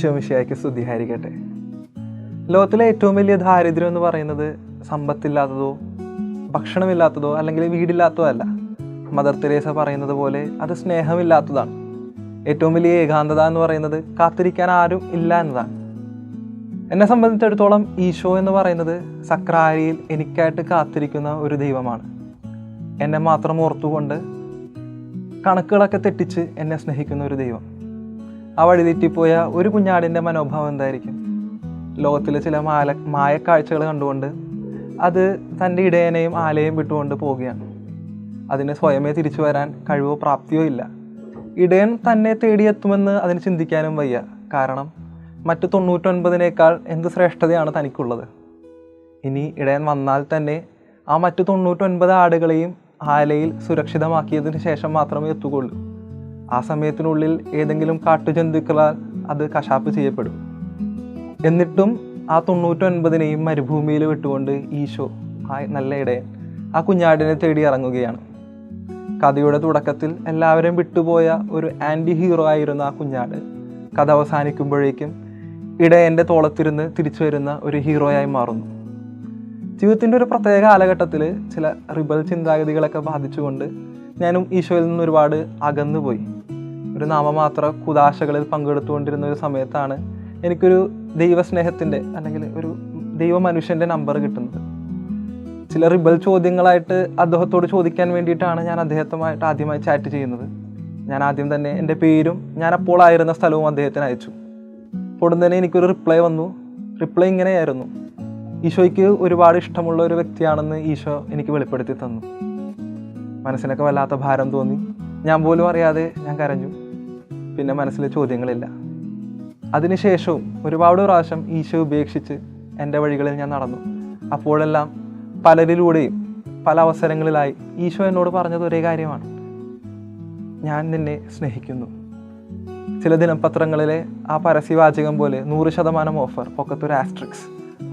ഈശോ മിശിഹായ്ക്ക് സ്തുതിയായിരിക്കട്ടെ. ലോകത്തിലെ ഏറ്റവും വലിയ ദാരിദ്ര്യം എന്ന് പറയുന്നത് സമ്പത്തില്ലാത്തതോ ഭക്ഷണമില്ലാത്തതോ അല്ലെങ്കിൽ വീടില്ലാത്തതോ അല്ല. മദർ തെരേസ പറയുന്നത് പോലെ അത് സ്നേഹമില്ലാത്തതാണ്. ഏറ്റവും വലിയ ഏകാന്തത എന്ന് പറയുന്നത് കാത്തിരിക്കാൻ ആരും ഇല്ല എന്നതാണ്. എന്നെ സംബന്ധിച്ചിടത്തോളം ഈശോ എന്ന് പറയുന്നത് സക്രാരിയിൽ എനിക്കായിട്ട് കാത്തിരിക്കുന്ന ഒരു ദൈവമാണ്. എന്നെ മാത്രം ഓർത്തുകൊണ്ട് കണക്കുകളൊക്കെ തെറ്റിച്ച് എന്നെ സ്നേഹിക്കുന്ന ഒരു ദൈവം. ആ വഴി തെറ്റിപ്പോയ ഒരു കുഞ്ഞാടിൻ്റെ മനോഭാവം എന്തായിരിക്കും? ലോകത്തിലെ ചില മായക്കാഴ്ചകൾ കണ്ടുകൊണ്ട് അത് തൻ്റെ ഇടയനെയും ആലയും വിട്ടുകൊണ്ട് പോവുകയാണ്. അതിന് സ്വയമേ തിരിച്ചു വരാൻ കഴിവോ പ്രാപ്തിയോ ഇല്ല. ഇടയൻ തന്നെ തേടിയെത്തുമെന്ന് അതിന് ചിന്തിക്കാനും വയ്യ. കാരണം മറ്റ് 99 എന്ത് ശ്രേഷ്ഠതയാണ് തനിക്കുള്ളത്? ഇനി ഇടയൻ വന്നാൽ തന്നെ ആ മറ്റ് 99 ആടുകളെയും ആലയിൽ സുരക്ഷിതമാക്കിയതിന് ശേഷം മാത്രമേ എത്തുകയുള്ളൂ. ആ സമയത്തിനുള്ളിൽ ഏതെങ്കിലും കാട്ടുജന്തുക്കളാൽ അത് കശാപ്പ് ചെയ്യപ്പെടും. എന്നിട്ടും ആ 99 മരുഭൂമിയിൽ വിട്ടുകൊണ്ട് ഈശോ, ആ നല്ല ഇടയൻ, ആ കുഞ്ഞാടിനെ തേടി ഇറങ്ങുകയാണ്. കഥയുടെ തുടക്കത്തിൽ എല്ലാവരും വിട്ടുപോയ ഒരു ആൻറ്റി ഹീറോ ആയിരുന്ന ആ കുഞ്ഞാട് കഥ അവസാനിക്കുമ്പോഴേക്കും ഇടയൻ്റെ തോളത്തിരുന്ന് തിരിച്ചു വരുന്ന ഒരു ഹീറോയായി മാറുന്നു. ജീവിതത്തിൻ്റെ ഒരു പ്രത്യേക കാലഘട്ടത്തിൽ ചില റിബൽ ചിന്താഗതികളൊക്കെ ബാധിച്ചുകൊണ്ട് ഞാനും ഈശോയിൽ നിന്ന് ഒരുപാട് അകന്നുപോയി. ഒരു നാമമാത്ര കുദാശകളിൽ പങ്കെടുത്തുകൊണ്ടിരുന്ന ഒരു സമയത്താണ് എനിക്കൊരു ദൈവസ്നേഹത്തിൻ്റെ അല്ലെങ്കിൽ ഒരു ദൈവ മനുഷ്യൻ്റെ നമ്പർ കിട്ടുന്നത്. ചില റിബൽ ചോദ്യങ്ങളായിട്ട് അദ്ദേഹത്തോട് ചോദിക്കാൻ വേണ്ടിയിട്ടാണ് ഞാൻ അദ്ദേഹത്തുമായിട്ട് ആദ്യമായി ചാറ്റ് ചെയ്യുന്നത്. ഞാൻ ആദ്യം തന്നെ എൻ്റെ പേരും ഞാൻ അപ്പോൾ ആയിരുന്ന സ്ഥലവും അദ്ദേഹത്തിന് അയച്ചു. ഉടൻ തന്നെ എനിക്കൊരു റിപ്ലൈ വന്നു. റിപ്ലൈ ഇങ്ങനെയായിരുന്നു: ഈശോയ്ക്ക് ഒരുപാട് ഇഷ്ടമുള്ള ഒരു വ്യക്തിയാണെന്ന് ഈശോ എനിക്ക് വെളിപ്പെടുത്തി തന്നു. മനസ്സിനൊക്കെ വല്ലാത്ത ഭാരം തോന്നി. ഞാൻ പോലും അറിയാതെ ഞാൻ കരഞ്ഞു. പിന്നെ മനസ്സിൽ ചോദ്യങ്ങളില്ല. അതിനുശേഷവും ഒരുപാട് പ്രാവശ്യം ഈശോ ഉപേക്ഷിച്ച് എൻ്റെ വഴികളിൽ ഞാൻ നടന്നു. അപ്പോഴെല്ലാം പലരിലൂടെയും പല അവസരങ്ങളിലായി ഈശോ എന്നോട് പറഞ്ഞത് ഒരേ കാര്യമാണ്: ഞാൻ നിന്നെ സ്നേഹിക്കുന്നു. ചില ദിനപത്രങ്ങളിലെ ആ പരസ്യവാചകം പോലെ 100% ഓഫർ, പൊക്കത്തൊരു ആസ്ട്രിക്സ്.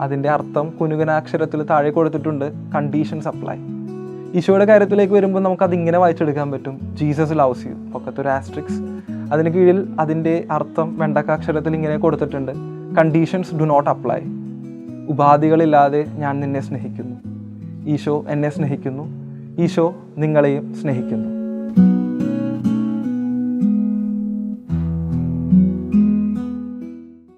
അതിൻ്റെ അർത്ഥം കുനുകനാക്ഷരത്തിൽ താഴെ കൊടുത്തിട്ടുണ്ട്: കണ്ടീഷൻസ് അപ്ലൈ. ഈശോയുടെ കാര്യത്തിലേക്ക് വരുമ്പോൾ നമുക്കതിങ്ങനെ വായിച്ചെടുക്കാൻ പറ്റും: ജീസസ് ലവ്സ് യു, പൊക്കത്തൊരു ആസ്ട്രിക്സ്. അതിന് കീഴിൽ അതിൻ്റെ അർത്ഥം വെണ്ടക്കാക്ഷരത്തിൽ ഇങ്ങനെ കൊടുത്തിട്ടുണ്ട്: കണ്ടീഷൻസ് ഡു നോട്ട് അപ്ലൈ. ഉപാധികളില്ലാതെ ഞാൻ നിന്നെ സ്നേഹിക്കുന്നു. ഈശോ എന്നെ സ്നേഹിക്കുന്നു. ഈശോ നിങ്ങളെയും സ്നേഹിക്കുന്നു.